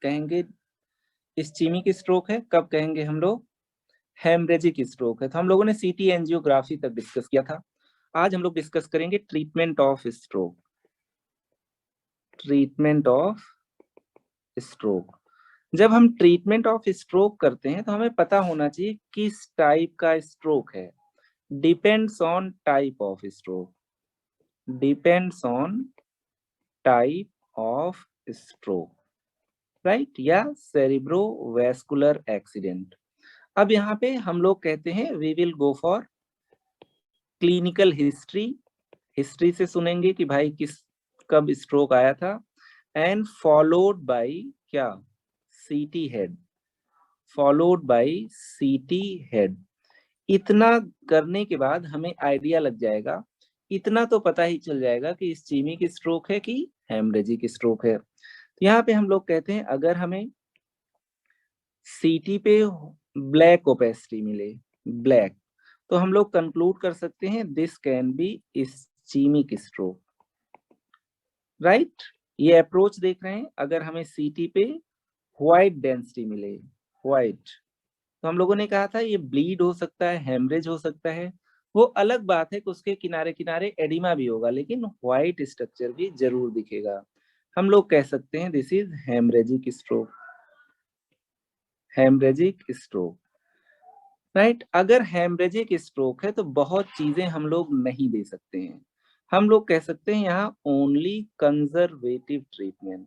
कहेंगे इस्चीमिक स्ट्रोक है, कब कहेंगे हम लोग हेमरेजिक स्ट्रोक है। तो हम लोगों ने सीटी एंजियोग्राफी तक डिस्कस किया था। आज हम लोग डिस्कस करेंगे treatment of stroke. Treatment of stroke, जब हम ट्रीटमेंट ऑफ स्ट्रोक करते हैं तो हमें पता होना चाहिए किस टाइप का स्ट्रोक है। Depends on type of stroke, depends on type of stroke, right, या सेरिब्रोवैस्कुलर एक्सीडेंट। अब यहाँ पे हम लोग कहते हैं we will go for clinical history. History से सुनेंगे कि भाई किस कब स्ट्रोक आया था, एंड फॉलोड बाय क्या, सीटी हेड, फॉलोड बाय सीटी हेड। इतना करने के बाद हमें आइडिया लग जाएगा, इतना तो पता ही चल जाएगा कि इस्चीमिक स्ट्रोक है कि हेमरेजिक स्ट्रोक है। तो यहाँ पे हम लोग कहते हैं अगर हमें सीटी पे ब्लैक ओपेसिटी मिले, ब्लैक, तो हम लोग कंक्लूड कर सकते हैं this can be ischaemic stroke, right. ये अप्रोच देख रहे हैं, अगर हमें सीटी पे व्हाइट डेंसिटी मिले, व्हाइट, तो हम लोगों ने कहा था ये ब्लीड हो सकता है, हेमरेज हो सकता है। वो अलग बात है कि उसके किनारे किनारे एडिमा भी होगा, लेकिन व्हाइट स्ट्रक्चर भी जरूर दिखेगा। हम लोग कह सकते हैं this is haemorrhagic stroke, haemorrhagic stroke, right. अगर हेमरेजिक स्ट्रोक है तो बहुत चीजें हम लोग नहीं दे सकते हैं। हम लोग कह सकते हैं यहाँ only conservative treatment.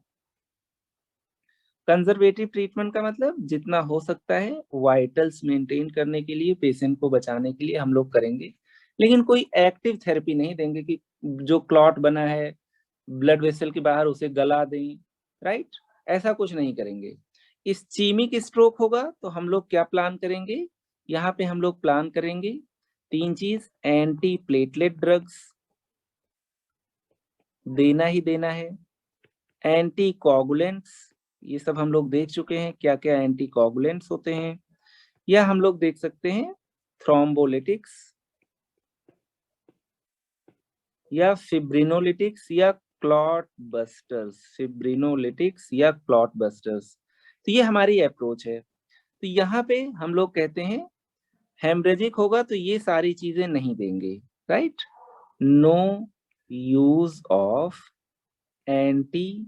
Conservative treatment का मतलब जितना हो सकता है वाइटल्स मेंटेन करने के लिए, पेशेंट को बचाने के लिए हम लोग करेंगे, लेकिन कोई एक्टिव थेरेपी नहीं देंगे कि जो क्लॉट बना है ब्लड वेसल के बाहर उसे गला दें, राइट, ऐसा कुछ नहीं करेंगे। इस्चीमिक स्ट्रोक होगा तो हम लोग क्या प्लान करेंगे, यहाँ पे हम लोग प्लान करेंगे 3 चीज, एंटी प्लेटलेट ड्रग्स देना ही देना है, एंटी कोगुलेंट्स, ये सब हम लोग देख चुके हैं क्या क्या एंटी कोगुलेंट्स होते हैं, या हम लोग देख सकते हैं थ्रोम्बोलिटिक्स या फिब्रिनोलिटिक्स या क्लॉट बस्टर्स, फिब्रिनोलिटिक्स या क्लॉट बस्टर्स। तो ये हमारी अप्रोच है। तो यहाँ पे हम लोग कहते हैं हेमरेजिक होगा तो ये सारी चीजें नहीं देंगे, right. No use of anti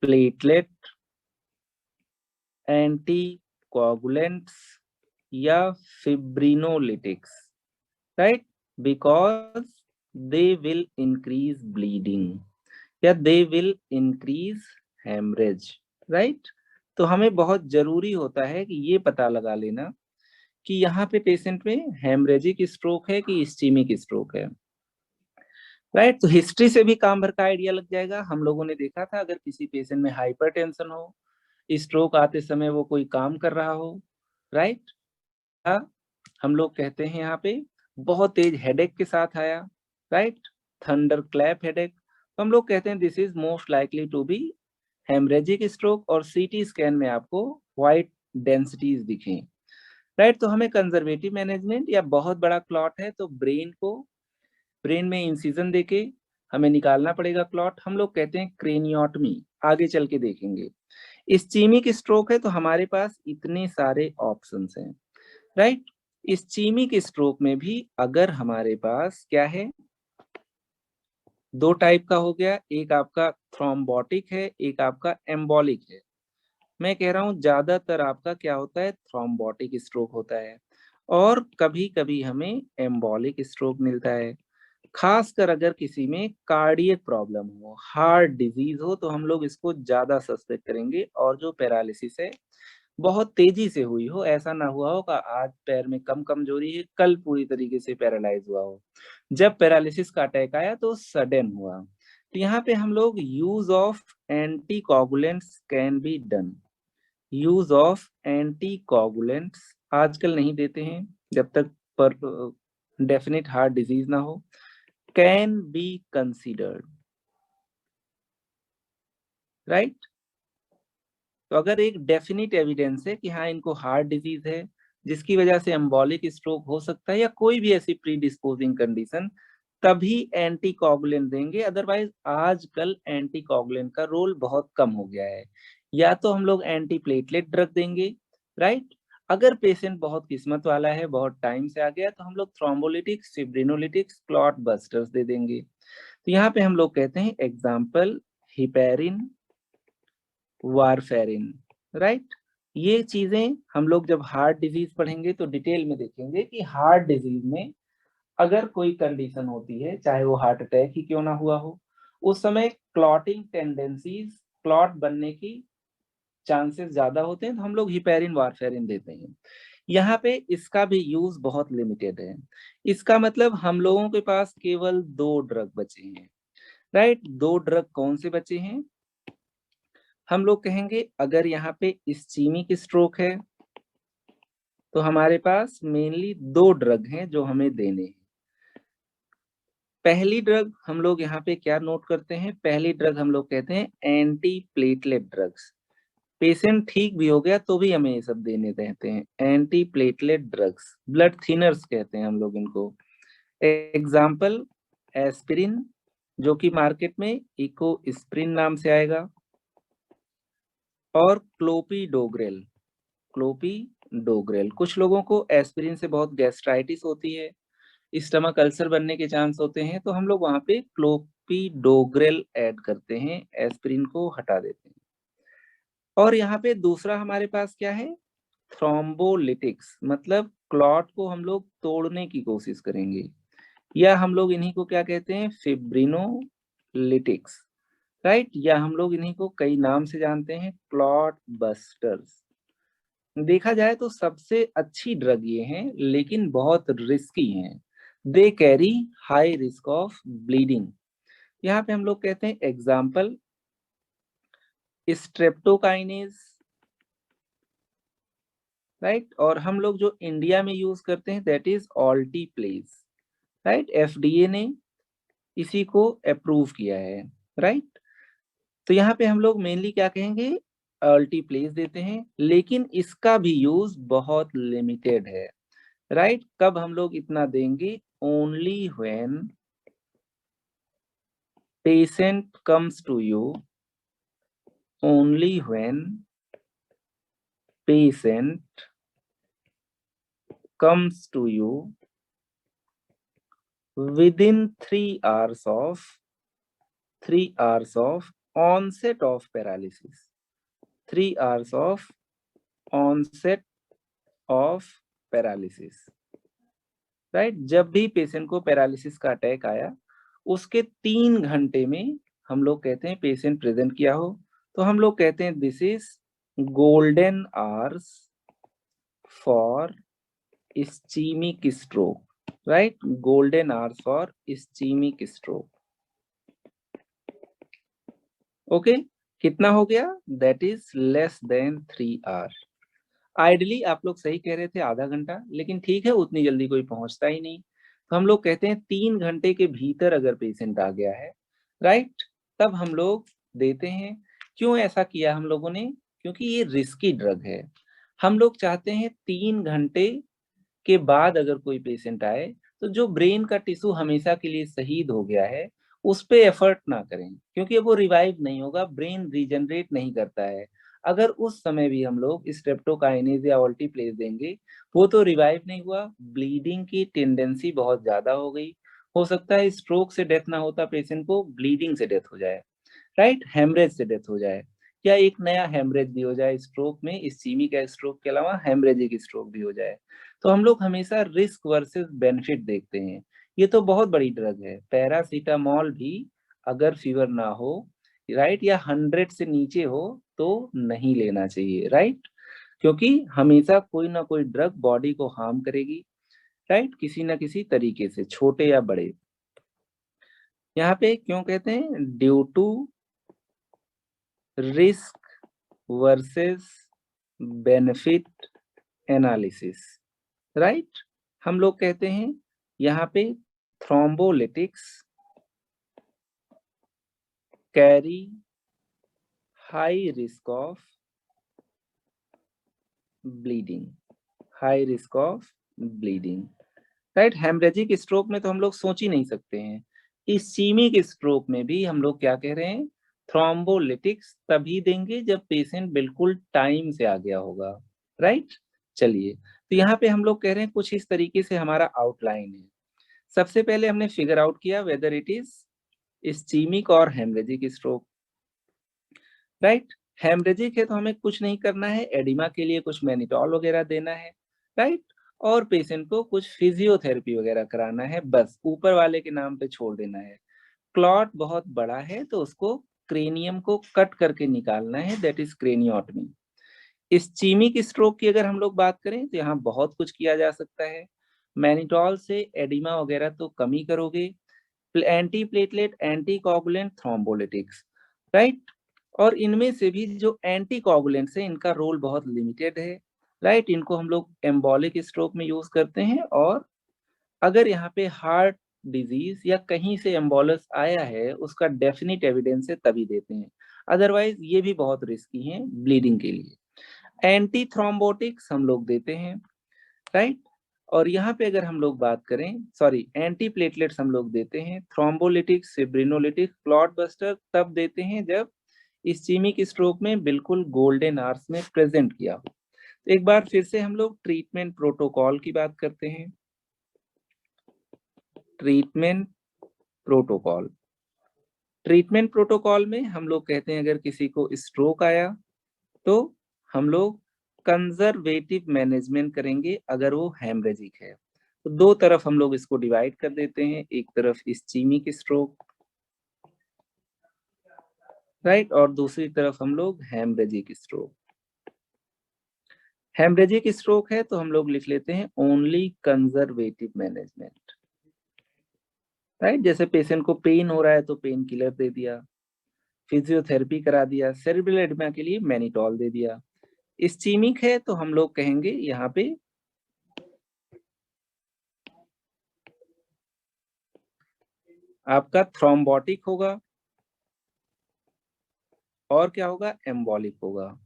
platelet, anti coagulants या fibrinolytics, right, because they will increase bleeding या they will increase haemorrhage, right. तो हमें बहुत जरूरी होता है कि ये पता लगा लेना कि यहाँ पे पेशेंट में हेमरेजिक स्ट्रोक है कि इस्चीमिक स्ट्रोक है, राइट। तो हिस्ट्री से भी काम भर का आइडिया लग जाएगा। हम लोगों ने देखा था अगर किसी पेशेंट में हाइपरटेंशन हो, स्ट्रोक आते समय वो कोई काम कर रहा हो, राइट, हम लोग कहते हैं यहाँ पे बहुत तेज हेडेक के साथ आया, राइट, थंडर क्लैप हेडेक, तो हम लोग कहते हैं this is most likely to be haemorrhagic stroke, और सीटी स्कैन में आपको व्हाइट डेंसिटीज दिखें, राइट। तो हमें कंजर्वेटिव मैनेजमेंट या बहुत बड़ा क्लॉट है तो ब्रेन में इंसिजन देके हमें निकालना पड़ेगा क्लॉट, हम लोग कहते हैं क्रेनियोटमी, आगे चल के देखेंगे। इस्चीमिक स्ट्रोक है तो हमारे पास इतने सारे ऑप्शंस हैं, राइट। इस्चीमिक स्ट्रोक में भी अगर हमारे पास क्या है, 2 टाइप का हो गया, एक आपका थ्रोम्बोटिक है, एक आपका एम्बोलिक है। मैं कह रहा हूं ज्यादातर आपका क्या होता है, थ्रोम्बोटिक स्ट्रोक होता है, और कभी कभी हमें एम्बोलिक स्ट्रोक मिलता है। खासकर अगर किसी में कार्डियक प्रॉब्लम हो, हार्ट डिजीज हो, तो हम लोग इसको ज्यादा सस्पेक्ट करेंगे। और जो पैरालिसिस है बहुत तेजी से हुई हो, ऐसा ना हुआ हो कि आज पैर में कम कमजोरी है कल पूरी तरीके से पैरालाइज हुआ हो। जब पैरालिसिस का अटैक आया तो सडन हुआ। तो यहाँ पे हम लोग use of anti coagulants can be done, use of anti coagulants आजकल नहीं देते हैं जब तक पर डेफिनेट हार्ट डिजीज ना हो, कैन बी कंसीडर्ड, राइट। तो अगर एक डेफिनेट एविडेंस है कि हाँ इनको हार्ट डिजीज है जिसकी वजह से एम्बोलिक स्ट्रोक हो सकता है या कोई भी ऐसी प्री डिस्पोजिंग कंडीशन, तभी एंटी कोगुलेंट देंगे। अदरवाइज आजकल एंटी कोगुलेंट का रोल बहुत कम हो गया है। या तो हम लोग एंटी प्लेटलेट ड्रग देंगे, राइट। अगर पेशेंट बहुत किस्मत वाला है, बहुत टाइम से आ गया, तो हम लोग थ्रोम्बोलिटिक्स, फिब्रिनोलिटिक्स, क्लॉट बस्टर्स दे देंगे। तो यहाँ पे हम लोग कहते हैं एग्जाम्पल हिपेरिन, वारफेरिन, राइट। ये चीजें हम लोग जब हार्ट डिजीज पढ़ेंगे तो डिटेल में देखेंगे कि हार्ट डिजीज में अगर कोई कंडीशन होती है, चाहे वो हार्ट अटैक ही क्यों ना हुआ हो, उस समय क्लॉटिंग टेंडेंसीज, क्लॉट बनने की चांसेस ज्यादा होते हैं, तो हम लोग हिपेरिन, वारफेरिन देते हैं। यहाँ पे इसका भी यूज बहुत लिमिटेड है। इसका मतलब हम लोगों के पास केवल 2 ड्रग बचे हैं, राइट। 2 ड्रग कौन से बचे हैं? हम लोग कहेंगे अगर यहाँ पे इस्चीमिक स्ट्रोक है तो हमारे पास मेनली 2 ड्रग हैं जो हमें देने हैं। पहली ड्रग हम लोग यहाँ पे क्या नोट करते हैं? पहली ड्रग हम लोग कहते हैं एंटी प्लेटलेट ड्रग्स। पेशेंट ठीक भी हो गया तो भी हमें ये सब देने रहते हैं, anti platelet drugs, blood thinners कहते हैं हम लोग इनको। एग्जाम्पल एस्पिरिन, जो कि मार्केट में इकोस्प्रिन नाम से आएगा, और क्लोपिडोग्रेल। क्लोपिडोग्रेल, कुछ लोगों को एस्पिरिन से बहुत गैस्ट्राइटिस होती है, स्टमक अल्सर बनने के चांस होते हैं, तो हम लोग वहां पे क्लोपिडोग्रेल ऐड करते हैं, एस्पिरिन को हटा देते हैं। और यहाँ पे दूसरा हमारे पास क्या है? थ्रोम्बोलिटिक्स, मतलब क्लॉट को हम लोग तोड़ने की कोशिश करेंगे, या हम लोग इन्हीं को क्या कहते हैं? Fibrinolytics, right. या हम लोग इन्हीं को कई नाम से जानते हैं, क्लॉट बस्टर्स। देखा जाए तो सबसे अच्छी ड्रग ये हैं, लेकिन बहुत रिस्की हैं। They carry high risk of bleeding. यहाँ पे हम लोग कहते हैं एग्जाम्पल स्ट्रेप्टोकाइनेज, राइट। और हम लोग जो इंडिया में यूज करते हैं दैट इज ऑल्टीप्लेज, राइट। एफडीए ने इसी को अप्रूव किया है, राइट। तो यहाँ पे हम लोग मेनली क्या कहेंगे? ऑल्टीप्लेज देते हैं, लेकिन इसका भी यूज बहुत लिमिटेड है, राइट। कब हम लोग इतना देंगे? Only when patient comes to you, only when patient comes to you within 3 hours of onset of paralysis, 3 hours of onset of paralysis, right. जब भी पेशेंट को पैरालिसिस का अटैक आया उसके 3 घंटे में हम लोग कहते हैं पेशेंट प्रेजेंट किया हो, तो हम लोग कहते हैं this is golden hours for ischemic stroke, right? Golden hours for ischemic stroke. Okay, कितना हो गया? That is less than 3 hours. Ideally आप लोग सही कह रहे थे आधा घंटा, लेकिन ठीक है उतनी जल्दी कोई पहुंचता ही नहीं, तो हम लोग कहते हैं 3 घंटे के भीतर अगर पेशेंट आ गया है, राइट, तब हम लोग देते हैं। क्यों ऐसा किया हम लोगों ने? क्योंकि ये रिस्की ड्रग है। हम लोग चाहते हैं 3 घंटे के बाद अगर कोई पेशेंट आए तो जो ब्रेन का टिश्यू हमेशा के लिए शहीद हो गया है उस पे एफर्ट ना करें, क्योंकि वो रिवाइव नहीं होगा, ब्रेन रीजनरेट नहीं करता है। अगर उस समय भी हम लोग स्ट्रेप्टोकाइनेज या ऑल्टीप्लेज देंगे, वो तो रिवाइव नहीं हुआ, ब्लीडिंग की टेंडेंसी बहुत ज्यादा हो गई, हो सकता है स्ट्रोक से डेथ ना होता पेशेंट को ब्लीडिंग से डेथ हो जाए, राइट, हेमरेज से डेथ हो जाए, या एक नया हेमरेज भी हो जाए स्ट्रोक में, इस्चीमिक स्ट्रोक के अलावा हेमरेजिक स्ट्रोक भी हो जाए। तो हम लोग हमेशा रिस्क वर्सेस बेनिफिट देखते हैं। ये तो बहुत बड़ी ड्रग है, पैरासीटामोल भी अगर फीवर ना हो, राइट, या 100 से नीचे हो तो नहीं लेना चाहिए, राइट, क्योंकि हमेशा कोई ना कोई ड्रग बॉडी को हार्म करेगी, राइट, किसी ना किसी तरीके से, छोटे या बड़े। यहाँ पे क्यों कहते हैं? Due to risk versus benefit analysis, right. हम लोग कहते हैं यहाँ पे thrombolytics carry high risk of bleeding, high risk of bleeding, right. Haemorrhagic stroke में तो हम लोग सोच ही नहीं सकते हैं, इस्चीमिक स्ट्रोक में भी हम लोग क्या कह रहे हैं? थ्रोम्बोलिटिक्स तभी देंगे जब पेशेंट बिल्कुल टाइम से आ गया होगा, राइट। चलिए, तो यहाँ पे हम लोग कह रहे हैं कुछ इस तरीके से हमारा आउटलाइन है। सबसे पहले हमने फिगर आउट किया वेदर इट इज इस्चीमिक और हेमरेजिक स्ट्रोक, राइट। हेमरेजिक है तो हमें कुछ नहीं करना है, एडिमा के लिए कुछ मैनिटॉल वगैरह देना है, राइट। और पेशेंट को कुछ फिजियोथेरेपी वगैरह कराना है, बस ऊपर वाले के नाम पे छोड़ देना है। क्लॉट बहुत बड़ा है तो उसको क्रेनियम को कट करके निकालना है, दैट इज क्रेनियोटमी। इस्चीमिक स्ट्रोक की अगर हम लोग बात करें तो यहाँ बहुत कुछ किया जा सकता है। मैनिटॉल से एडिमा वगैरह तो कम ही करोगे, anti platelet, anti coagulant, thrombolytics, right. और इनमें से भी जो एंटी कोगुलेंट्स है इनका रोल बहुत लिमिटेड है, राइट। इनको हम लोग एम्बोलिक स्ट्रोक में यूज करते हैं, और अगर यहाँ पे हार्ट डिजीज या कहीं से एम्बोलस आया है उसका डेफिनिट एविडेंस है तभी देते हैं, अदरवाइज ये भी बहुत रिस्की हैं ब्लीडिंग के लिए। एंटी थ्रोम्बोटिक्स हम लोग देते हैं, राइट। और यहाँ पे अगर हम लोग बात करें, सॉरी, एंटी प्लेटलेट्स हम लोग देते हैं, थ्रोम्बोलिटिक्स, फिब्रिनोलिटिक्स, क्लॉट बस्टर तब देते हैं जब इस्चीमिक स्ट्रोक में बिल्कुल गोल्डन आवर्स में प्रेजेंट किया हो। तो एक बार फिर से हम लोग ट्रीटमेंट प्रोटोकॉल की बात करते हैं। ट्रीटमेंट प्रोटोकॉल, ट्रीटमेंट प्रोटोकॉल में हम लोग कहते हैं अगर किसी को स्ट्रोक आया तो हम लोग कंजर्वेटिव मैनेजमेंट करेंगे अगर वो हेमरेजिक है। तो दो तरफ हम लोग इसको डिवाइड कर देते हैं, एक तरफ इस्चीमिक स्ट्रोक, राइट, और दूसरी तरफ हम लोग हेमरेजिक स्ट्रोक। हेमरेजिक स्ट्रोक है तो हम लोग लिख लेते हैं ओनली कंजर्वेटिव मैनेजमेंट, राइट। जैसे पेशेंट को पेन हो रहा है तो पेन किलर दे दिया, फिजियोथेरेपी करा दिया, सेरिब्रल एडिमा के लिए मैनिटॉल दे दिया। इस्चीमिक है तो हम लोग कहेंगे यहाँ पे आपका थ्रोम्बोटिक होगा और क्या होगा, एम्बोलिक होगा।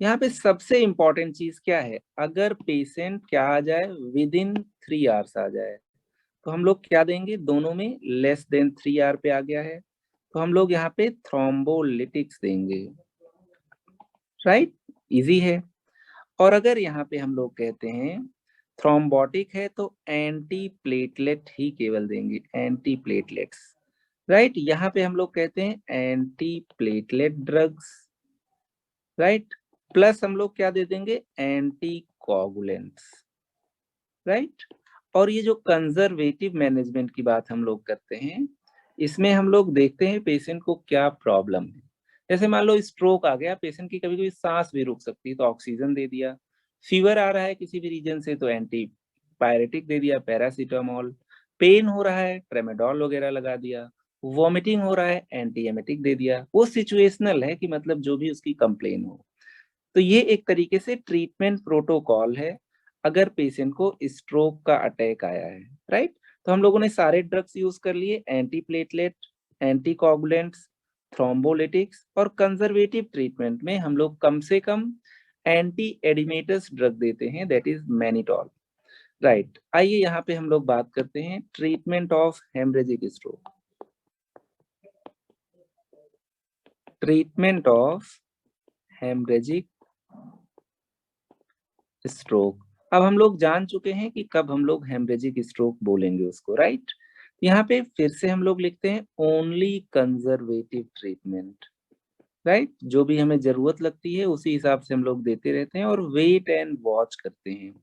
यहाँ पे सबसे इंपॉर्टेंट चीज क्या है, अगर पेशेंट क्या आ जाए, विद इन 3 आवर्स आ जाए तो हम लोग क्या देंगे, दोनों में लेस देन 3 आवर पे आ गया है तो हम लोग यहाँ पे थ्रोम्बोलिटिक्स देंगे, राइट, इजी है। और अगर यहाँ पे हम लोग कहते हैं थ्रोम्बोटिक है तो एंटी प्लेटलेट ही केवल देंगे, एंटी प्लेटलेट्स, राइट। यहाँ पे हम लोग कहते हैं anti platelet drugs, right, plus हम लोग क्या दे देंगे, एंटी कोगुलेंट्स, राइट। और ये जो कंजर्वेटिव मैनेजमेंट की बात हम लोग करते हैं, इसमें हम लोग देखते हैं पेशेंट को क्या प्रॉब्लम है। जैसे मान लो स्ट्रोक आ गया, पेशेंट की कभी कभी सांस भी रुक सकती है तो ऑक्सीजन दे दिया, फीवर आ रहा है किसी भी रीजन से तो एंटी पायरेटिक दे दिया, पैरासीटामोल, पेन हो रहा है ट्रेमेडोल वगैरह लगा दिया, वॉमिटिंग हो रहा है एंटी एमेटिक दे दिया। वो सिचुएशनल है कि मतलब जो भी उसकी कंप्लेन हो। तो ये एक तरीके से ट्रीटमेंट प्रोटोकॉल है अगर पेशेंट को स्ट्रोक का अटैक आया है, राइट। तो हम लोगों ने सारे ड्रग्स यूज कर लिए, anti platelet, anti coagulants, thrombolytics, और कंजर्वेटिव ट्रीटमेंट में हम लोग कम से कम एंटी एडिमेटस ड्रग देते हैं, दैट इज मैनिटॉल, राइट। आइए यहाँ पे हम लोग बात करते हैं treatment of haemorrhagic stroke. Treatment of haemorrhagic stroke, अब हम लोग जान चुके हैं कि कब हम लोग हेमरेजिक स्ट्रोक बोलेंगे उसको, राइट। यहाँ पे फिर से हम लोग लिखते हैं ओनली कंजर्वेटिव ट्रीटमेंट, राइट। जो भी हमें जरूरत लगती है उसी हिसाब से हम लोग देते रहते हैं और वेट एंड वॉच करते हैं।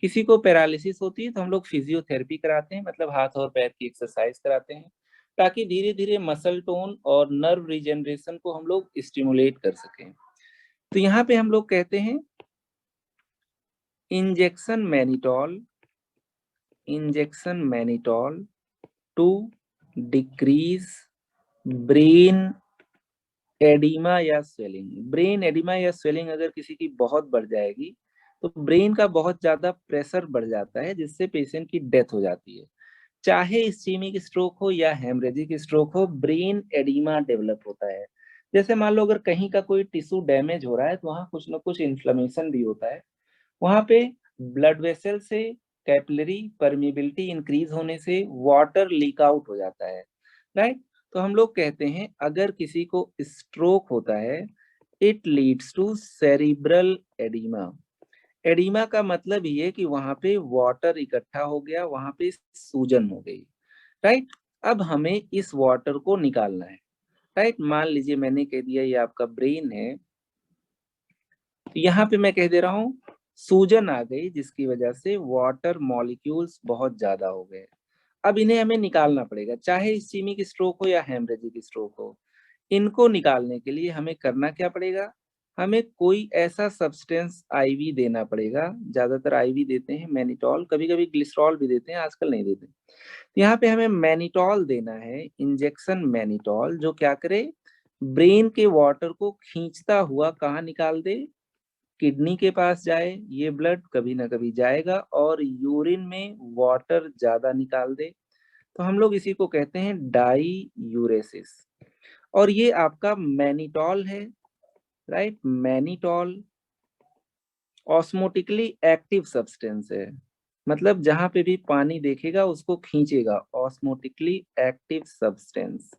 किसी को पैरालिसिस होती है तो हम लोग फिजियोथेरेपी कराते हैं, मतलब हाथ और पैर की एक्सरसाइज कराते हैं ताकि धीरे धीरे मसल टोन और नर्व रिजेनरेशन को हम लोग स्टिमुलेट कर सकें। तो यहाँ पे हम लोग कहते हैं injection mannitol, injection mannitol to decrease brain oedema या स्वेलिंग। ब्रेन एडिमा या स्वेलिंग अगर किसी की बहुत बढ़ जाएगी तो ब्रेन का बहुत ज्यादा प्रेशर बढ़ जाता है जिससे पेशेंट की डेथ हो जाती है। चाहे इस्चीमिक स्ट्रोक हो या हेमरेजिक स्ट्रोक हो, ब्रेन एडिमा डेवलप होता है। जैसे मान लो अगर कहीं का कोई टिश्यू डैमेज हो रहा है तो वहाँ कुछ ना कुछ इन्फ्लेमेशन भी होता है, वहां पे ब्लड वेसल से कैपिलरी परमिबिलिटी इंक्रीज होने से वाटर लीक आउट हो जाता है, राइट। तो हम लोग कहते हैं अगर किसी को स्ट्रोक होता है, it leads to cerebral oedema. Oedema का मतलब ये है कि वहां पे वाटर इकट्ठा हो गया, वहां पे सूजन हो गई, राइट। अब हमें इस वाटर को निकालना है, राइट। मान लीजिए मैंने कह दिया ये आपका ब्रेन है, तो यहाँ पे मैं कह दे रहा हूँ सूजन आ गई, जिसकी वजह से वाटर मॉलिक्यूल्स बहुत ज्यादा हो गए। अब इन्हें हमें निकालना पड़ेगा, चाहे इस्कीमिक स्ट्रोक हो या हेमरेजिक स्ट्रोक हो। इनको निकालने के लिए हमें करना क्या पड़ेगा, हमें कोई ऐसा सब्सटेंस आईवी देना पड़ेगा। ज्यादातर आईवी देते हैं, मैनिटॉल, कभी कभी ग्लिसरॉल भी देते हैं, आजकल नहीं देते। तो यहाँ पे हमें मैनिटॉल देना है, इंजेक्शन मैनिटॉल, जो क्या करे, ब्रेन के वाटर को खींचता हुआ कहाँ निकाल दे, किडनी के पास जाए। ये ब्लड कभी ना कभी जाएगा और यूरिन में वाटर ज्यादा निकाल दे। तो हम लोग इसी को कहते हैं डाई यूरेसिस। और ये आपका मैनिटॉल है, right. Mannitol osmotically active substance है, मतलब जहां पे भी पानी देखेगा उसको खींचेगा, ऑस्मोटिकली एक्टिव सब्सटेंस,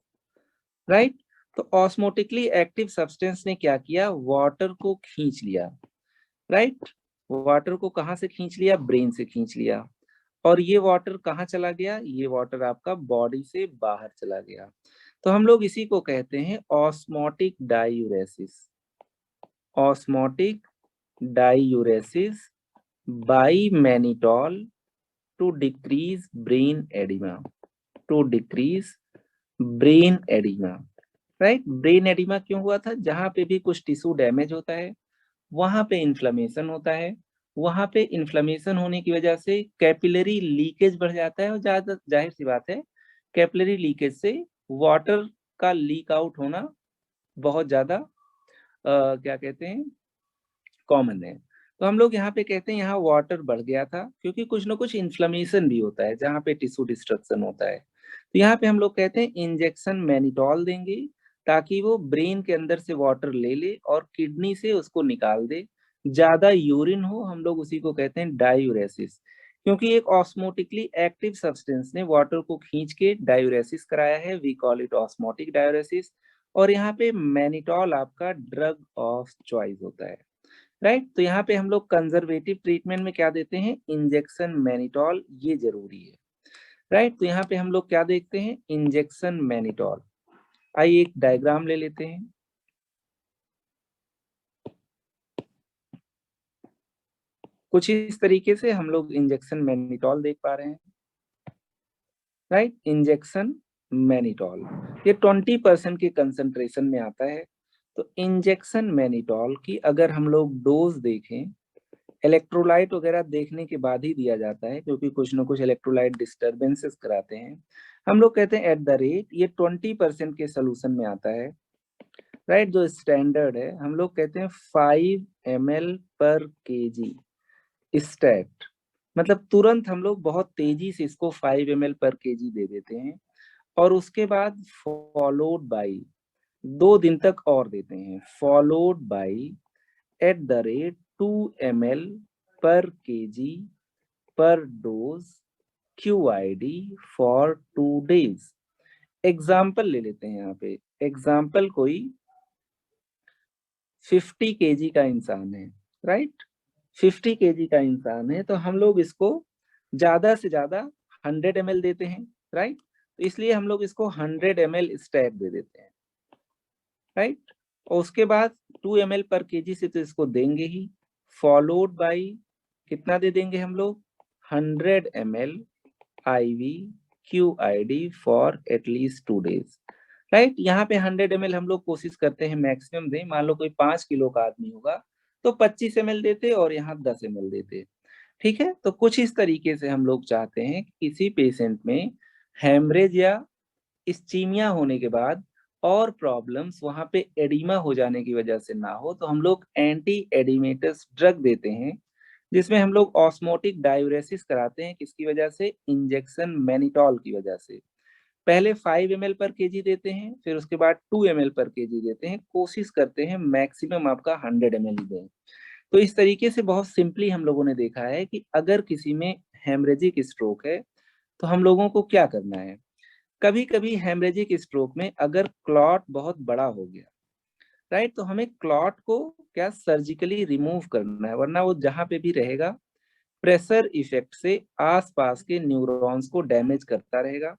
राइट। तो ऑस्मोटिकली एक्टिव सब्सटेंस ने क्या किया, वाटर को खींच लिया, राइट। वाटर को कहाँ से खींच लिया, ब्रेन से खींच लिया। और ये वाटर कहाँ चला गया, ये वाटर आपका बॉडी से बाहर चला गया। तो हम लोग इसी को कहते हैं osmotic diuresis. Osmotic diuresis by mannitol to decrease brain oedema, to decrease brain oedema, right. Brain oedema क्यों हुआ था, जहां पे भी कुछ टिश्यू डैमेज होता है वहां पे इन्फ्लेमेशन होता है, वहां पे इन्फ्लेमेशन होने की वजह से कैपिलरी लीकेज बढ़ जाता है, और ज्यादा जाहिर सी बात है कैपिलरी लीकेज से वाटर का लीक आउट होना बहुत ज्यादा क्या कहते हैं, कॉमन है। तो हम लोग यहाँ पे कहते हैं यहाँ वाटर बढ़ गया था, क्योंकि कुछ ना कुछ इन्फ्लेमेशन भी होता है जहाँ पे टिश्यू डिस्ट्रक्शन होता है। तो यहाँ पे हम लोग कहते हैं इंजेक्शन मैनिटॉल देंगे, ताकि वो ब्रेन के अंदर से वाटर ले ले और किडनी से उसको निकाल दे। ज्यादा यूरिन हो, हम लोग उसी को कहते हैं डायूरेसिस, क्योंकि एक ऑस्मोटिकली एक्टिव सब्सटेंस ने वाटर को खींच के डायूरेसिस कराया है, we call it osmotic diuresis. और यहाँ पे मैनिटॉल आपका ड्रग ऑफ चॉइस होता है, राइट। तो यहाँ पे हम लोग कंजर्वेटिव ट्रीटमेंट में क्या देते हैं, इंजेक्शन मैनिटॉल, ये जरूरी है, राइट। तो यहाँ पे हम लोग क्या देखते हैं, इंजेक्शन मैनिटॉल। आइए एक डायग्राम ले लेते हैं। कुछ इस तरीके से हम लोग इंजेक्शन मैनिटॉल देख पा रहे हैं, राइट। इंजेक्शन मैनिटॉल ये 20% के कंसंट्रेशन में आता है। तो इंजेक्शन मैनिटॉल की अगर हम लोग डोज देखें, इलेक्ट्रोलाइट वगैरह देखने के बाद ही दिया जाता है, क्योंकि कुछ ना कुछ इलेक्ट्रोलाइट डिस्टर्बेंसेस कराते हैं। हम लोग कहते हैं एट द रेट, ये 20% के सोल्यूशन में आता है, राइट। जो स्टैंडर्ड है हम लोग कहते हैं 5 ml/kg स्टैट, मतलब तुरंत हम लोग बहुत तेजी से इसको 5 ml/kg दे देते हैं, और उसके बाद फॉलोड बाई 2 दिन तक और देते हैं, followed by at the rate 2 ml/kg पर dose QID for 2 days। Example ले लेते हैं यहाँ पे, एग्जाम्पल कोई 50 kg का इंसान है, राइट। 50 kg का इंसान है, तो हम लोग इसको ज्यादा से ज्यादा 100 ml देते हैं, राइट। तो इसलिए हम लोग इसको 100 ml स्टैट दे देते हैं, राइट। और उसके बाद 2 ml/kg से तो इसको देंगे ही, फॉलोड बाई कितना दे देंगे हम लोग, 100 ml IV QID for at least 2 days, right. यहाँ पे 100 ml हम लोग कोशिश करते हैं मैक्सिमम दें। मान लो कोई 5 किलो का आदमी होगा तो 25 ml देते और यहाँ 10 ml देते, ठीक है। तो कुछ इस तरीके से हम लोग चाहते हैं कि किसी पेशेंट में हेमरेज या इस्चीमिया होने के बाद और प्रॉब्लम्स वहां पे एडिमा हो जाने की वजह से ना हो, तो हम लोग एंटी एडिमेटस ड्रग देते हैं, जिसमें हम लोग ऑस्मोटिक डायूरेसिस कराते हैं, किसकी वजह से, इंजेक्शन मैनिटॉल की वजह से। पहले 5 ml/kg देते हैं, फिर उसके बाद 2 ml/kg देते हैं, कोशिश करते हैं मैक्सिमम आपका 100 ml ही दें। तो इस तरीके से बहुत सिंपली हम लोगों ने देखा है कि अगर किसी में हेमरेजिक स्ट्रोक है तो हम लोगों को क्या करना है। कभी कभी हेमरेजिक स्ट्रोक में अगर क्लॉट बहुत बड़ा हो गया, राइट, तो हमें क्लॉट को क्या सर्जिकली रिमूव करना है, वरना वो जहां पे भी रहेगा प्रेशर इफेक्ट से आसपास के न्यूरॉन्स को डैमेज करता रहेगा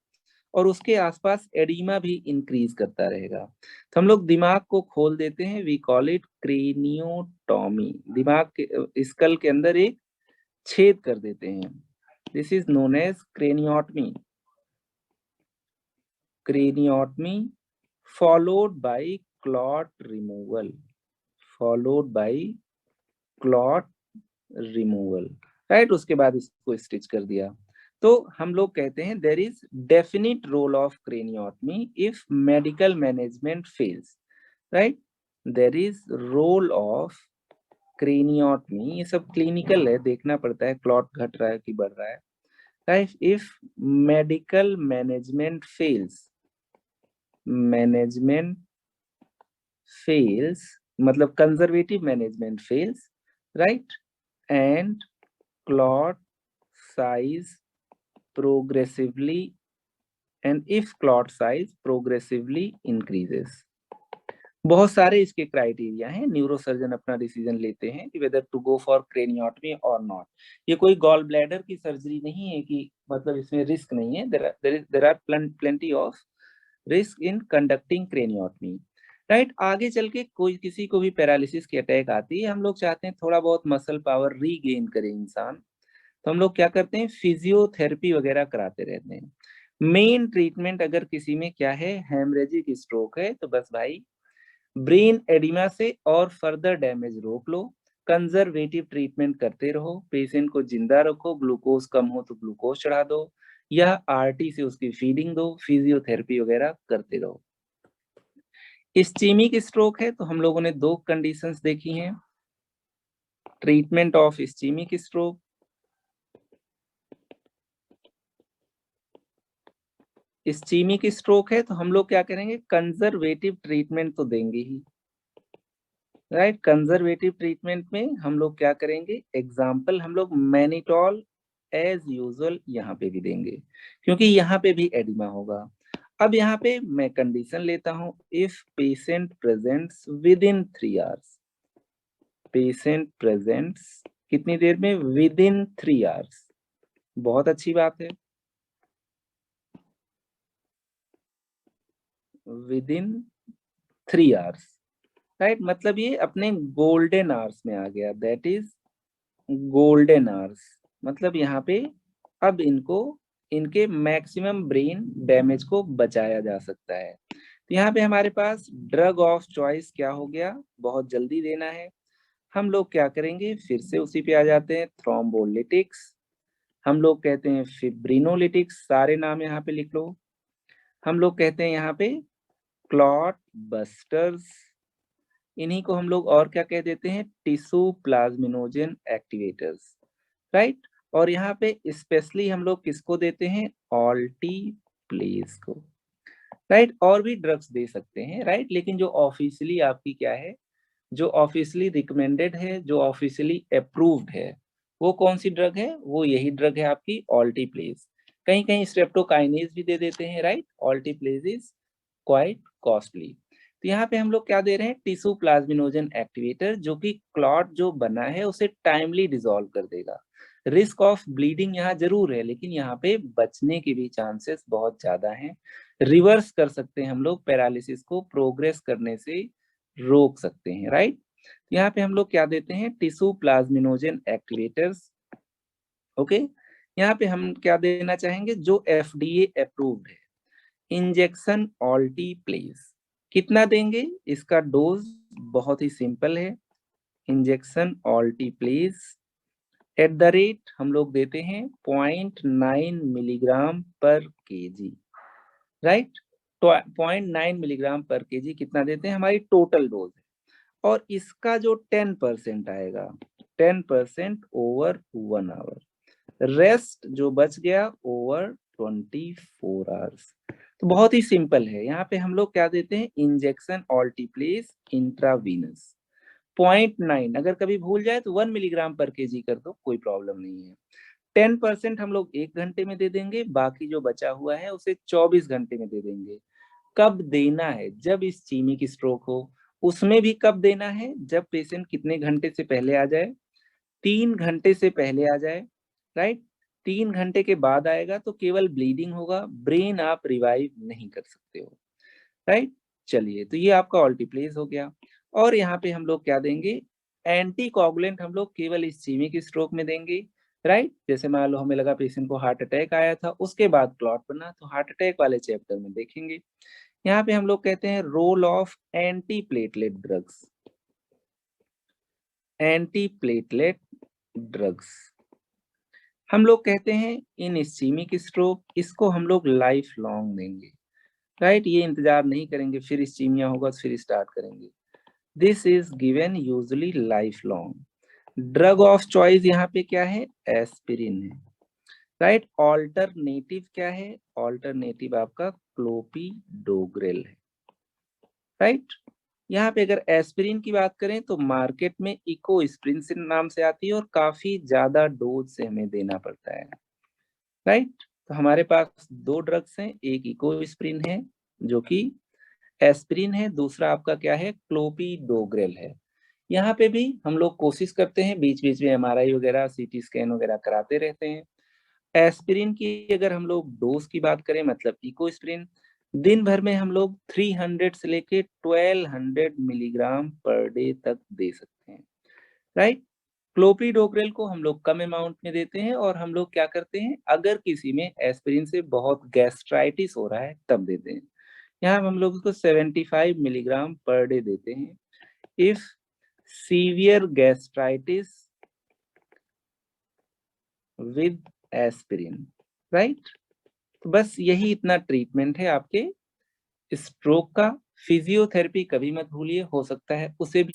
और उसके आसपास एडिमा भी इंक्रीज करता रहेगा। तो हम लोग दिमाग को खोल देते हैं, वी कॉल इट क्रेनियोटॉमी। दिमाग के स्कल के अंदर एक छेद कर देते हैं, this is known as craniotomy. Craniotomy followed by clot removal, followed by clot removal, right. उसके बाद इसको स्टिच कर दिया। तो हम लोग कहते हैं there is definite role of craniotomy if medical management fails, right. There is role of craniotomy, ये सब क्लिनिकल है, देखना पड़ता है क्लॉट घट रहा है कि बढ़ रहा है, right. If medical management fails, management fails मतलब conservative management fails, right, and clot size progressively, and if clot size progressively increases। बहुत सारे इसके क्राइटेरिया हैं, न्यूरोसर्जन अपना डिसीजन लेते हैं कि वेदर टू गो फॉर क्रेनियोटमी और नॉट। ये कोई गॉल ब्लैडर की सर्जरी नहीं है कि मतलब इसमें रिस्क नहीं है, there are plenty of risk in conducting craniotomy, right. आगे चल के कोई किसी को भी पैरालिसिस की अटैक आती है, हम लोग चाहते हैं थोड़ा बहुत मसल पावर रीगेन करे इंसान, तो हम लोग क्या करते हैं, फिजियोथेरेपी वगैरह कराते रहते हैं। मेन ट्रीटमेंट अगर किसी में क्या है, हेमरेजिक स्ट्रोक है, तो बस भाई ब्रेन एडिमा से और फर्दर डैमेज रोक लो, कंजर्वेटिव ट्रीटमेंट करते रहो, पेशेंट को जिंदा रखो, ग्लूकोज कम हो तो ग्लूकोज चढ़ा दो या आरटी से उसकी फीडिंग दो, फिजियोथेरेपी वगैरह करते रहो। इस्चीमिक स्ट्रोक है तो हम लोगों ने दो कंडीशंस देखी हैं, ट्रीटमेंट ऑफ इस्चीमिक स्ट्रोक, इस्चीमिक स्ट्रोक है तो हम लोग क्या करेंगे, कंजर्वेटिव ट्रीटमेंट तो देंगे ही, राइट। कंजर्वेटिव ट्रीटमेंट में हम लोग क्या करेंगे, एग्जाम्पल हम लोग मैनिटॉल एज यूजुअल यहाँ पे भी देंगे क्योंकि यहाँ पे भी एडिमा होगा। अब यहाँ पे मैं कंडीशन लेता हूँ, if patient presents with in 3 hours, patient presents कितनी देर में, विद इन 3 आवर्स, बहुत अच्छी बात है, विद इन 3 आवर्स, राइट। मतलब ये अपने गोल्डन आवर्स में आ गया, दैट इज गोल्डन आवर्स। मतलब यहाँ पे अब इनको इनके मैक्सिमम ब्रेन डैमेज को बचाया जा सकता है। तो यहाँ पे हमारे पास ड्रग ऑफ चॉइस क्या हो गया, बहुत जल्दी देना है, हम लोग क्या करेंगे, फिर से उसी पे आ जाते हैं, थ्रोम्बोलिटिक्स, हम लोग कहते हैं फिब्रिनोलिटिक्स, सारे नाम यहाँ पे लिख लो, हम लोग कहते हैं यहाँ पे क्लॉट बस्टर्स, इन्हीं को हम लोग और क्या कह देते हैं, टिश्यू प्लाज्मिनोजन एक्टिवेटर्स, राइट। और यहाँ पे स्पेशली हम लोग किसको देते हैं, ऑल्टीप्लेज को, राइट। और भी ड्रग्स दे सकते हैं, राइट, लेकिन जो ऑफिशियली आपकी क्या है, जो ऑफिशियली रिकमेंडेड है, जो ऑफिशियली अप्रूव्ड है, वो कौन सी ड्रग है, वो यही ड्रग है आपकी ऑल्टीप्लेज। कहीं कहीं स्ट्रेप्टोकाइनेज भी दे देते हैं, right. Alteplase is quite costly. तो यहाँ पे हम लोग क्या दे रहे हैं, टिश्यू प्लाज्मिनोजन एक्टिवेटर, जो कि क्लॉट जो बना है उसे टाइमली डिसॉल्व कर देगा। रिस्क ऑफ ब्लीडिंग यहाँ जरूर है, लेकिन यहाँ पे बचने के भी चांसेस बहुत ज्यादा हैं, रिवर्स कर सकते हैं हम लोग, पैरालिसिस को प्रोग्रेस करने से रोक सकते हैं, राइट। यहाँ पे हम लोग क्या देते हैं, टिश्यू प्लाज्मिनोजन एक्टिवेटर्स, ओके। यहाँ पे हम क्या देना चाहेंगे, जो FDA अप्रूव्ड है, इंजेक्शन ऑल्टीप्लेज। कितना देंगे, इसका डोज बहुत ही सिंपल है, इंजेक्शन ऑल्टीप्लेज एट द रेट हम लोग देते हैं 0.9 मिलीग्राम पर केजी, राइट। 0.9 मिलीग्राम पर केजी कितना देते हैं, हमारी टोटल डोज है, और इसका जो 10% आएगा, 10% ओवर 1 आवर, रेस्ट जो बच गया ओवर 24 आवर्स। तो बहुत ही सिंपल है, यहाँ पे हम लोग क्या देते हैं, इंजेक्शन ऑल्टीप्लेज इंट्रावीनस 0.9, अगर कभी भूल जाए तो 1 मिलीग्राम पर केजी कर दो, कोई प्रॉब्लम नहीं है। 10% हम लोग 1 घंटे में दे देंगे, बाकी जो बचा हुआ है उसे 24 घंटे में दे देंगे। कब देना है? जब इस्कीमिक स्ट्रोक हो। उसमें भी कब देना है? जब पेशेंट कितने घंटे से पहले आ जाए? 3 घंटे से पहले आ जाए, राइट? 3 घंटे के बाद आएगा तो केवल ब्लीडिंग होगा, ब्रेन आप रिवाइव नहीं कर सकते हो, राइट? चलिए, तो ये आपका ऑल्टीप्लेज हो गया। और यहाँ पे हम लोग क्या देंगे? एंटीकोगुलेंट हम लोग केवल इस्कीमिक स्ट्रोक में देंगे, राइट? जैसे मान लो हमें लगा पेशेंट को हार्ट अटैक आया था, उसके बाद क्लॉट बना, तो हार्ट अटैक वाले चैप्टर में देखेंगे। यहाँ पे हम लोग कहते हैं role of anti platelet drugs. Anti platelet drugs हम लोग कहते हैं इन इस्कीमिक स्ट्रोक, इसको हम लोग लाइफ लॉन्ग देंगे, राइट? ये इंतजार नहीं करेंगे फिर इस्कीमिया होगा फिर स्टार्ट करेंगे। This is given usually life long. Drug of choice यहाँ पे क्या है? एस्पिरिन है, राइट? ऑल्टरनेटिव क्या है? ऑल्टरनेटिव आपका क्लोपिडोग्रेल है, राइट? यहाँ पे अगर एस्पिरिन की बात करें तो मार्केट में इकोस्प्रिंसिन नाम से आती है और काफी ज्यादा डोज से हमें देना पड़ता है, राइट? तो हमारे पास 2 ड्रग्स हैं, एक इकोस्प्रिन है जो कि एस्पिरिन है, दूसरा आपका क्या है? क्लोपिडोग्रेल है। यहाँ पे भी हम लोग कोशिश करते हैं, बीच बीच में एमआरआई वगैरह सीटी स्कैन वगैरह कराते रहते हैं। एस्पिरिन की अगर हम लोग डोज की बात करें, मतलब इकोस्प्रिन, दिन भर में हम लोग 300 से लेके 1200 मिलीग्राम पर डे तक दे सकते हैं, राइट? क्लोपिडोग्रेल को हम लोग कम अमाउंट में देते हैं और हम लोग क्या करते हैं, अगर किसी में एस्पिरिन से बहुत गैस्ट्राइटिस हो रहा है तब देते हैं। यहाँ हम लोग उसको 75 मिलीग्राम पर डे देते हैं। If severe gastritis with aspirin, right? तो बस यही इतना ट्रीटमेंट है आपके स्ट्रोक का। फिजियोथेरेपी कभी मत भूलिए, हो सकता है उसे भी